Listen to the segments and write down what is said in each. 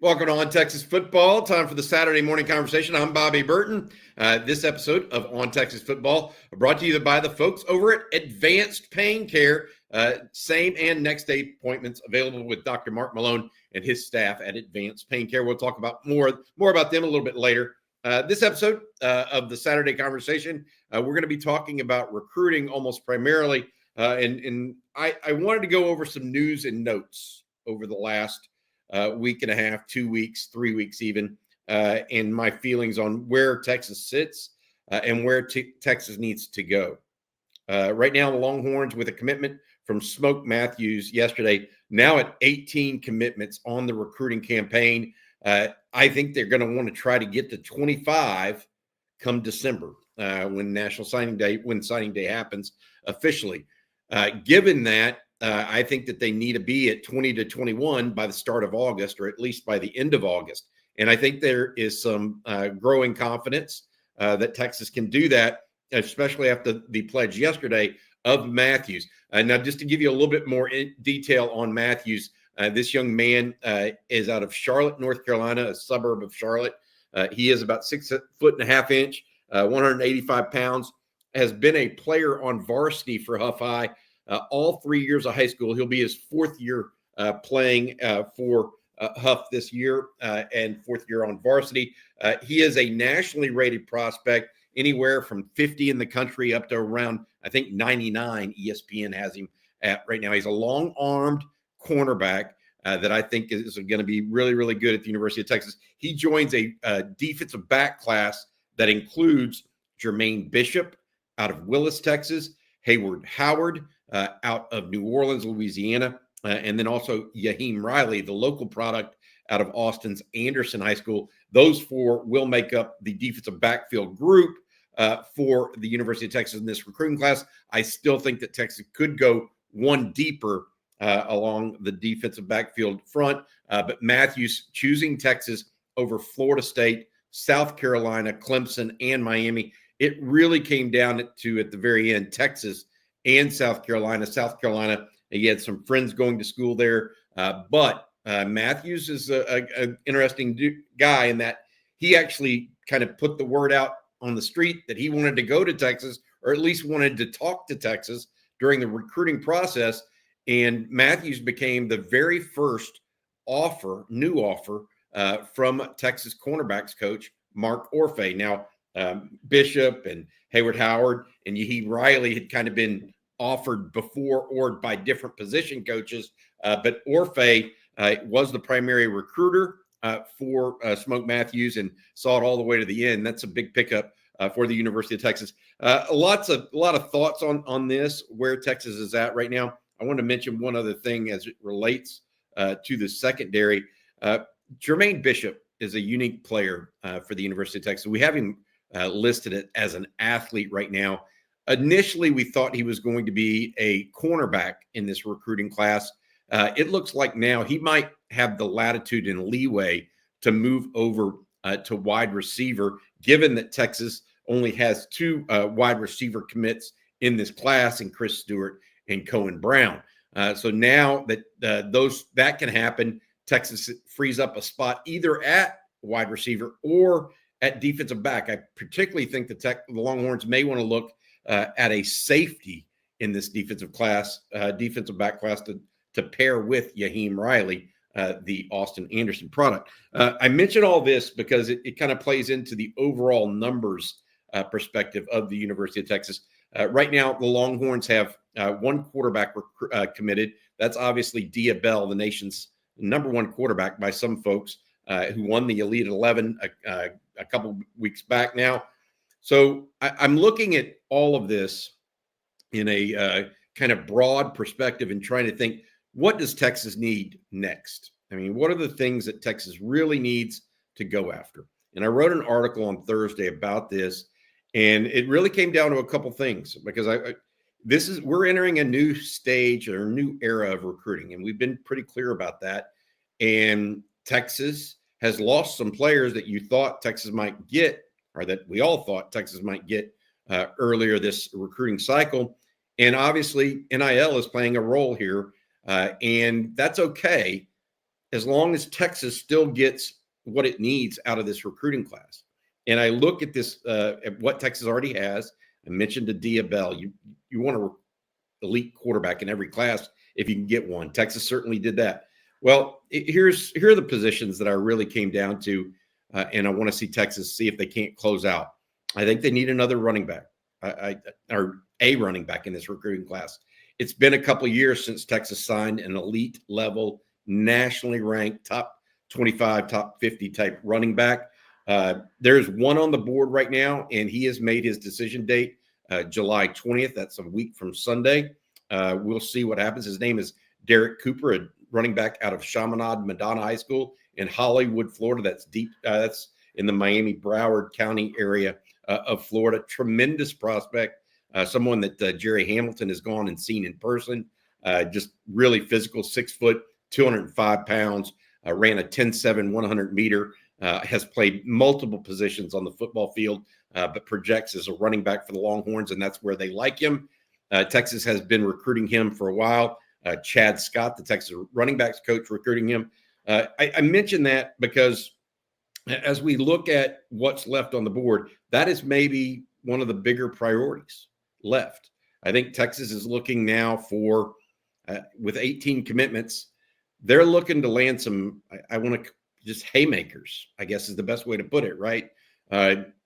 Welcome to On Texas Football. Time for the Saturday morning conversation. I'm Bobby Burton. This episode of On Texas Football brought to you by the folks over at Advanced Pain Care. Same and next day appointments available with Dr. Mark Malone and his staff at Advanced Pain Care. We'll talk about more about them a little bit later. This episode of the Saturday conversation, we're going to be talking about recruiting almost primarily. And I wanted to go over some news and notes over the last week and a half, 2 weeks, 3 weeks even, and my feelings on where Texas sits and where Texas needs to go. Right now, the Longhorns with a commitment from Samari Matthews yesterday, now at 18 commitments on the recruiting campaign. I think they're going to want to try to get to 25 come December when signing day happens officially. Given that, I think that they need to be at 20 to 21 by the start of August, or at least by the end of August. And I think there is some growing confidence that Texas can do that, especially after the pledge yesterday of Matthews. Now, just to give you a little bit more detail on Matthews, this young man is out of Charlotte, North Carolina, a suburb of Charlotte. He is about 6'1.5" 185 pounds, has been a player on varsity for Huff High. All 3 years of high school. He'll be his fourth year playing for Huff this year and fourth year on varsity. He is a nationally rated prospect, anywhere from 50 in the country up to around, I think, 99 ESPN has him at right now. He's a long-armed cornerback that I think is going to be really, really good at the University of Texas. He joins a defensive back class that includes Jermaine Bishop out of Willis, Texas, Hayward Howard out of New Orleans, Louisiana, and then also Yaheem Riley, the local product out of Austin's Anderson High School. Those four will make up the defensive backfield group for the University of Texas in this recruiting class. I still think that Texas could go one deeper along the defensive backfield front, but Matthews choosing Texas over Florida State, South Carolina, Clemson, and Miami. It really came down to, at the very end, Texas and South Carolina. South Carolina, he had some friends going to school there, but Matthews is an interesting guy in that he actually kind of put the word out on the street that he wanted to go to Texas, or at least wanted to talk to Texas during the recruiting process. And Matthews became the very first new offer from Texas cornerbacks coach Mark Orfe. Now, Bishop and Hayward Howard and Yaheem Riley had kind of been offered before or by different position coaches, but Orfe was the primary recruiter for Samari Matthews and saw it all the way to the end. That's a big pickup for the University of Texas. A lot of thoughts on this, where Texas is at right now. I want to mention one other thing as it relates to the secondary. Jermaine Bishop is a unique player for the University of Texas. We have him listed it as an athlete right now. Initially, we thought he was going to be a cornerback in this recruiting class. It looks like now he might have the latitude and leeway to move over to wide receiver, given that Texas only has two wide receiver commits in this class, in Chris Stewart and Cohen Brown. So now that that can happen, Texas frees up a spot either at wide receiver or at defensive back. I particularly think the Longhorns may want to look at a safety in this defensive back class to pair with Yaheem Riley, the Austin Anderson product. I mention all this because it kind of plays into the overall numbers perspective of the University of Texas. Right now, the Longhorns have one quarterback committed. That's obviously Dia Bell, the nation's number one quarterback by some folks, who won the Elite 11 a couple weeks back now. So I'm looking at all of this in a kind of broad perspective and trying to think, what does Texas need next? I mean, what are the things that Texas really needs to go after? And I wrote an article on Thursday about this, and it really came down to a couple things, because we're entering a new stage or a new era of recruiting, and we've been pretty clear about that. And Texas has lost some players that you thought Texas might get, or that we all thought Texas might get earlier this recruiting cycle. And obviously, NIL is playing a role here, and that's okay. as long as Texas still gets what it needs out of this recruiting class. And I look at this, at what Texas already has. I mentioned Adia Bell. You want an elite quarterback in every class if you can get one. Texas certainly did that. Well, here are the positions that I really came down to, and I want to see Texas see if they can't close out. I think they need another running back, or a running back in this recruiting class. It's been a couple of years since Texas signed an elite level, nationally ranked, top 25, top 50 type running back. There's one on the board right now, and he has made his decision date July 20th. That's a week from Sunday. We'll see what happens. His name is Derek Cooper, a running back out of Chaminade Madonna High School in Hollywood, Florida. That's deep. That's in the Miami Broward County area of Florida. Tremendous prospect. Someone that Jerry Hamilton has gone and seen in person. Just really physical, 6 foot, 205 pounds. Ran a 10.7 100 meter. Has played multiple positions on the football field, but projects as a running back for the Longhorns, and that's where they like him. Texas has been recruiting him for a while. Chad Scott, the Texas running backs coach, recruiting him. I mention that because as we look at what's left on the board, that is maybe one of the bigger priorities left. I think Texas is looking now for, with 18 commitments, they're looking to land some, I want to just haymakers, I guess is the best way to put it, right?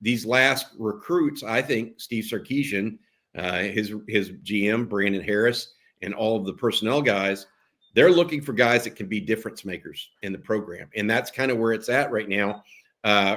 These last recruits, I think Steve Sarkisian, his GM, Brandon Harris, and all of the personnel guys, they're looking for guys that can be difference makers in the program. And that's kind of where it's at right now.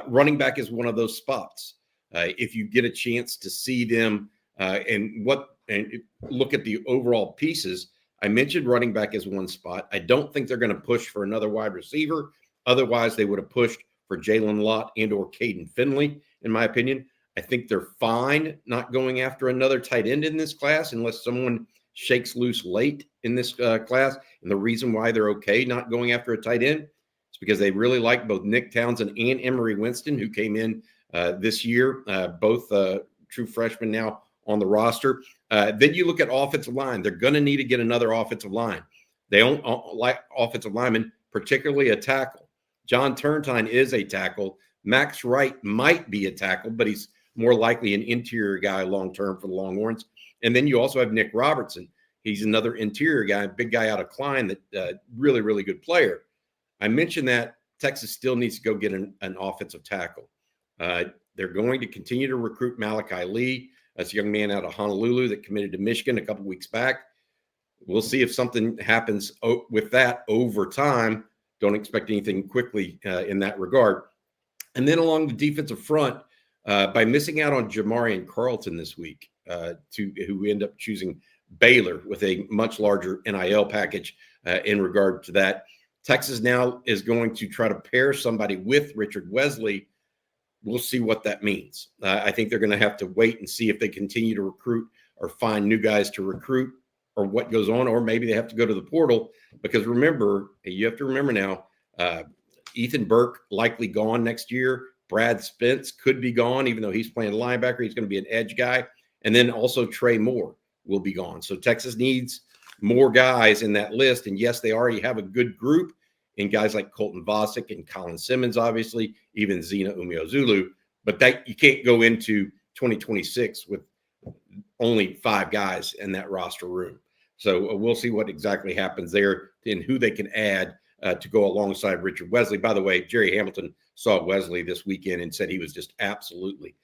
Running back is one of those spots. If you get a chance to see them and look at the overall pieces, I mentioned running back as one spot. I don't think they're going to push for another wide receiver. Otherwise, they would have pushed for Jalen Lott and or Caden Finley, in my opinion. I think they're fine not going after another tight end in this class unless someone shakes loose late in this class. And the reason why they're okay not going after a tight end is because they really like both Nick Townsend and Emery Winston, who came in this year, both true freshmen now on the roster. Then you look at offensive line. They're going to need to get another offensive line. They don't like offensive linemen, particularly a tackle. John Turntine is a tackle. Max Wright might be a tackle, but he's more likely an interior guy long-term for the Longhorns. And then you also have Nick Robertson. He's another interior guy, big guy out of Klein, that really, really good player. I mentioned that Texas still needs to go get an offensive tackle. They're going to continue to recruit Malachi Lee. That's a young man out of Honolulu that committed to Michigan a couple weeks back. We'll see if something happens with that over time. Don't expect anything quickly in that regard. And then along the defensive front, by missing out on Jamarian Carlton this week, who end up choosing Baylor with a much larger NIL package in regard to that, Texas now is going to try to pair somebody with Richard Wesley. We'll see what that means. I think they're going to have to wait and see if they continue to recruit or find new guys to recruit or what goes on, or maybe they have to go to the portal. Because remember, you have to remember now, Ethan Burke likely gone next year. Brad Spence could be gone, even though he's playing linebacker. He's going to be an edge guy. And then also Trey Moore will be gone. So Texas needs more guys in that list. And yes, they already have a good group in guys like Colton Vosick and Colin Simmons, obviously, even Zena Umeozulu. But that you can't go into 2026 with only 5 guys in that roster room. So we'll see what exactly happens there and who they can add to go alongside Richard Wesley. By the way, Jerry Hamilton saw Wesley this weekend and said he was just absolutely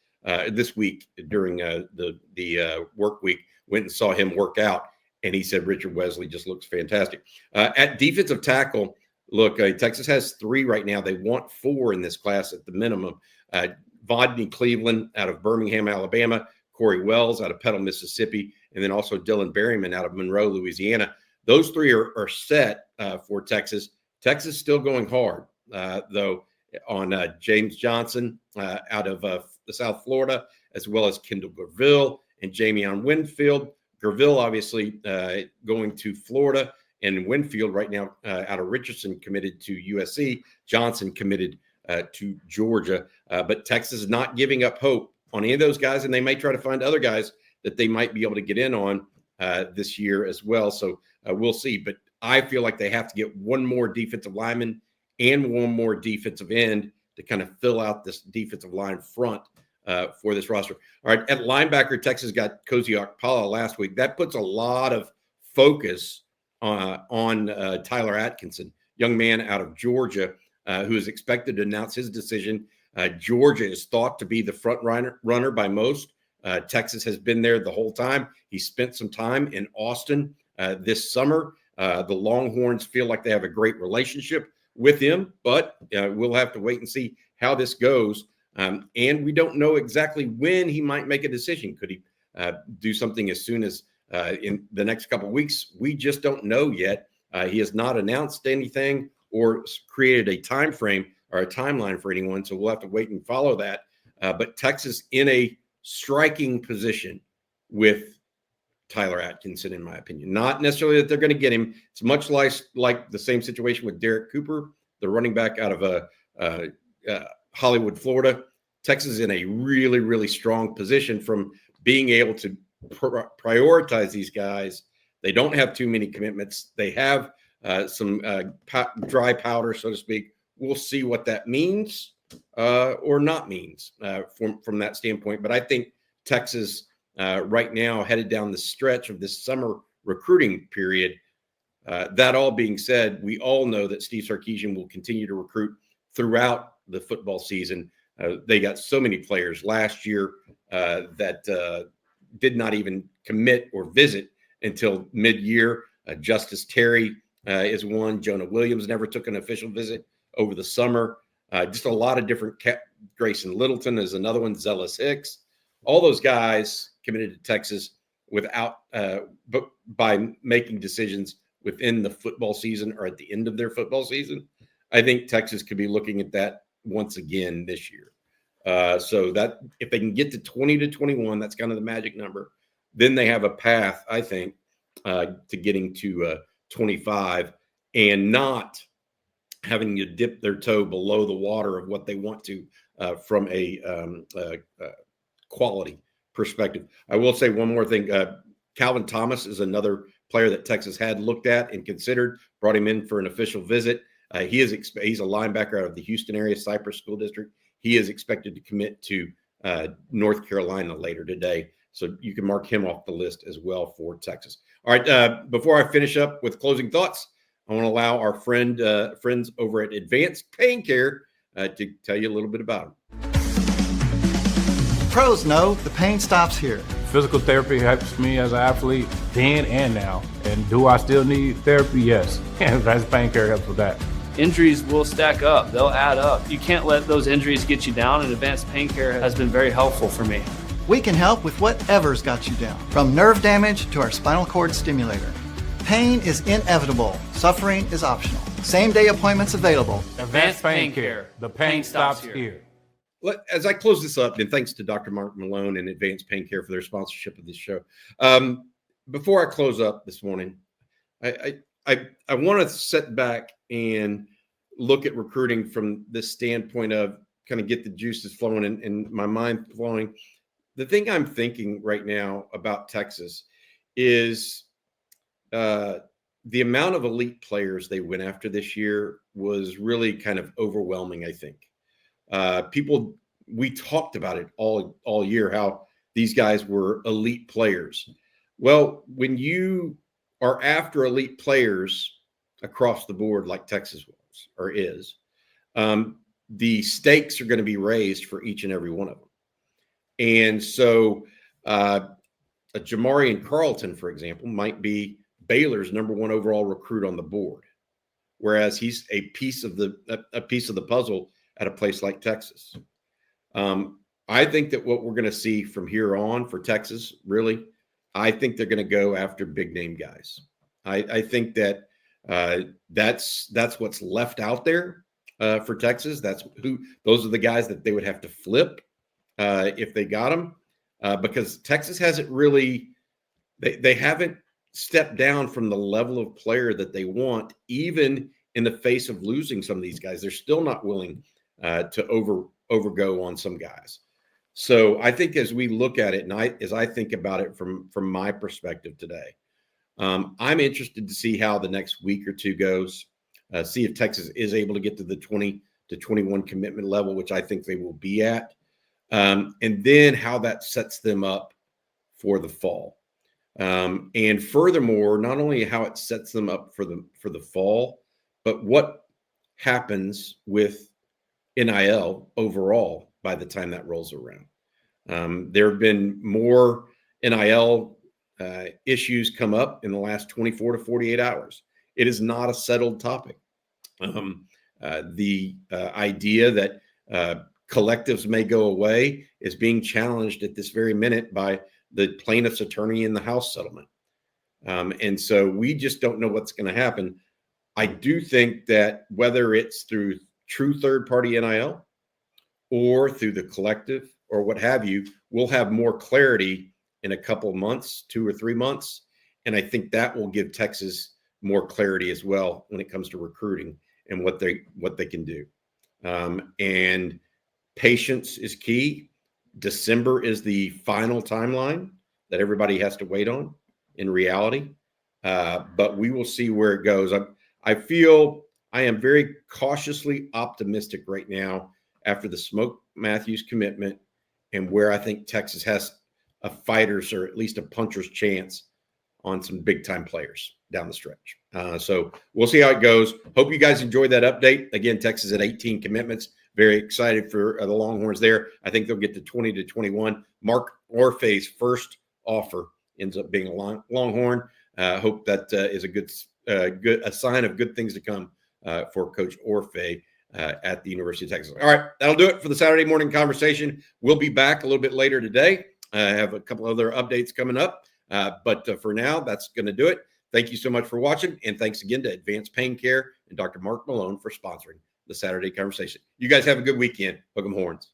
this week during the work week, went and saw him work out. And he said Richard Wesley just looks fantastic. At defensive tackle, look, Texas has 3 right now. They want 4 in this class at the minimum. Vodney Cleveland out of Birmingham, Alabama, Corey Wells out of Petal, Mississippi, and then also Dylan Berryman out of Monroe, Louisiana. Those 3 are set for Texas. Texas still going hard, though, on James Johnson out of the South Florida, as well as Kendall Gerville and Jamion Winfield. Gerville, obviously, going to Florida, and Winfield right now out of Richardson committed to USC. Johnson committed to Georgia. But Texas is not giving up hope on any of those guys, and they may try to find other guys that they might be able to get in on this year as well. So we'll see. But I feel like they have to get one more defensive lineman and one more defensive end to kind of fill out this defensive line front for this roster. All right, at linebacker, Texas got Cozy Okpala last week. That puts a lot of focus on Tyler Atkinson, young man out of Georgia, who is expected to announce his decision. Georgia is thought to be the front runner by most. Texas has been there the whole time. He spent some time in Austin this summer. The Longhorns feel like they have a great relationship with him, but we'll have to wait and see how this goes. And we don't know exactly when he might make a decision. Could he do something as soon as in the next couple of weeks? We just don't know yet. He has not announced anything or created a time frame or a timeline for anyone, so we'll have to wait and follow that. But Texas in a striking position with Tyler Atkinson, in my opinion. Not necessarily that they're going to get him. It's much like the same situation with Derek Cooper, the running back out of Hollywood, Florida. Texas is in a really, really strong position from being able to prioritize these guys. They don't have too many commitments. They have some dry powder, so to speak. We'll see what that means or not means from that standpoint. But I think Texas right now headed down the stretch of this summer recruiting period. That all being said, we all know that Steve Sarkisian will continue to recruit throughout the football season. They got so many players last year that did not even commit or visit until mid-year. Justice Terry is one. Jonah Williams never took an official visit over the summer. Just a lot of different. Grayson Littleton is another one. Zealous Hicks. All those guys committed to Texas without, but by making decisions within the football season or at the end of their football season. I think Texas could be looking at that once again this year. So that if they can get to 20 to 21, that's kind of the magic number. Then they have a path, I think, to getting to 25 and not having to dip their toe below the water of what they want to from a quality perspective. I will say one more thing. Calvin Thomas is another player that Texas had looked at and considered, brought him in for an official visit. He's a linebacker out of the Houston area, Cypress School District. He is expected to commit to North Carolina later today. So you can mark him off the list as well for Texas. All right. Before I finish up with closing thoughts, I want to allow our friends over at Advanced Pain Care to tell you a little bit about them. Pros know the pain stops here. Physical therapy helps me as an athlete then and now. And do I still need therapy? Yes. Advanced Pain Care helps with that. Injuries will stack up. They'll add up. You can't let those injuries get you down, and Advanced Pain Care has been very helpful for me. We can help with whatever's got you down, from nerve damage to our spinal cord stimulator. Pain is inevitable. Suffering is optional. Same-day appointments available. Advanced Pain Care. The pain stops here. As I close this up, and thanks to Dr. Mark Malone and Advanced Pain Care for their sponsorship of this show. Before I close up this morning, I want to sit back and look at recruiting from this standpoint of kind of get the juices flowing and my mind flowing. The thing I'm thinking right now about Texas is the amount of elite players they went after this year was really kind of overwhelming, I think. We talked about it all year, how these guys were elite players. Well, when you are after elite players across the board, like Texas was or is, the stakes are going to be raised for each and every one of them. And so Jamarian Carlton, for example, might be Baylor's number one overall recruit on the board, whereas he's a piece of the puzzle at a place like Texas. I think that what we're going to see from here on for Texas, really, I think they're going to go after big name guys. I think that that's what's left out there for Texas. Those are the guys that they would have to flip if they got them, because Texas hasn't really, they haven't stepped down from the level of player that they want, even in the face of losing some of these guys. They're still not willing to overgo on some guys. So I think as we look at it, and as I think about it from my perspective today, I'm interested to see how the next week or two goes, see if Texas is able to get to the 20 to 21 commitment level, which I think they will be at, and then how that sets them up for the fall. And furthermore, not only how it sets them up for the fall, but what happens with NIL overall by the time that rolls around. There have been more NIL issues come up in the last 24 to 48 hours. It is not a settled topic. The idea that collectives may go away is being challenged at this very minute by the plaintiff's attorney in the House settlement. And so we just don't know what's going to happen. I do think that whether it's through true third-party NIL or through the collective or what have you, we'll have more clarity in a couple of months, 2 or 3 months. And I think that will give Texas more clarity as well when it comes to recruiting and what they can do. And patience is key. December is the final timeline that everybody has to wait on in reality. But we will see where it goes. I feel I am very cautiously optimistic right now after the Smoke Matthews commitment and where I think Texas has a fighter's or at least a puncher's chance on some big time players down the stretch. So we'll see how it goes. Hope you guys enjoyed that update. Again, Texas at 18 commitments. Very excited for the Longhorns there. I think they'll get to 20 to 21. Mark Orfe's first offer ends up being a Longhorn. Hope that is a sign of good things to come for Coach Orfe at the University of Texas. All right, that'll do it for the Saturday morning conversation. We'll be back a little bit later today. I have a couple other updates coming up, but for now, that's going to do it. Thank you so much for watching, and thanks again to Advanced Pain Care and Dr. Mark Malone for sponsoring the Saturday conversation. You guys have a good weekend. Hook 'em horns.